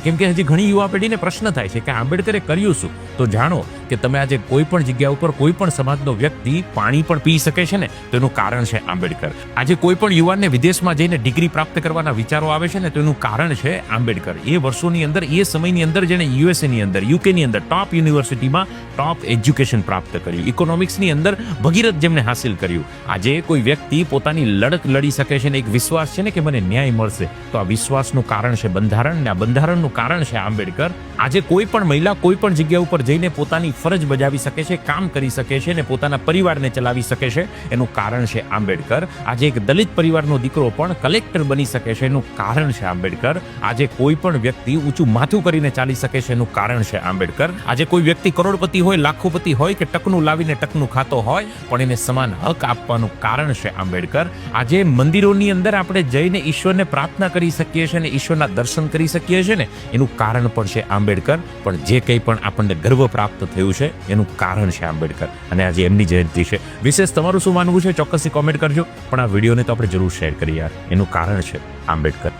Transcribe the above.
કેમ કે હજી ઘણી યુવા પેઢીને પ્રશ્ન થાય છે કે આંબેડકરે કર્યું શું? તો જાણો કે તમે આજે કોઈ પણ જગ્યા ઉપર કોઈ પણ સમાજનો વ્યક્તિ પાણી પણ પી શકે છે ને, તો એનું કારણ છે આંબેડકર. આજે કોઈ પણ યુવાનને વિદેશમાં જઈને ડિગ્રી પ્રાપ્ત કરવાના વિચારો આવે છે ને, તો એનું કારણ છે આંબેડકર. એ વર્ષોની અંદર, એ સમયની અંદર જેને યુએસએની અંદર, યુકેની અંદર ટોપ યુનિવર્સિટીમાં ટોપ એજ્યુકેશન પ્રાપ્ત કર્યું, ઇકોનોમિક્સની અંદર ભગીરથ જેમને હાસિલ કર્યું. આજે કોઈ વ્યક્તિ પોતાની લડત લડી શકે છે ને એક વિશ્વાસ છે ને કે મને ન્યાય મળશે, તો આ વિશ્વાસનું કારણ છે બંધારણ, ને આ બંધારણનું કારણ છે આંબેડકર. આજે કોઈ પણ મહિલા કોઈ પણ જગ્યા ઉપર જઈને પોતાની ફરજ બજાવી શકે છે, કામ કરી શકે છે ને પોતાના પરિવારને ચલાવી શકે છે, એનું કારણ છે આંબેડકર. આજે એક દલિત પરિવારનો દીકરો પણ કલેક્ટર બની શકે છે, એનું કારણ છે આંબેડકર. આજે કોઈ પણ વ્યક્તિ ઊંચું માથું કરીને ચાલી શકે છે, એનું કારણ છે આંબેડકર. આજે કોઈ વ્યક્તિ કરોડપતિ હોય, લાખોપતિ હોય કે ટકનું લાવીને ટકનું ખાતો હોય, પણ એને સમાન હક આપવાનું કારણ છે આંબેડકર. આજે મંદિરોની અંદર આપણે જઈને ઈશ્વરને પ્રાર્થના કરી શકીએ છીએ અને ઈશ્વરના દર્શન કરી શકીએ છીએ ને, એનું કારણ પણ છે આંબેડકર. પણ જે કંઈ પણ આપણને ગર્વ પ્રાપ્ત થયું છે એનું કારણ છે આંબેડકર, અને આજે એમની જયંતિ છે. વિશેષ તમારું શું માનવું છે ચોક્કસથી કોમેન્ટ કરજો, પણ આ વિડીયોને તો આપણે જરૂર શેર કરીએ યાર. એનું કારણ છે આંબેડકર.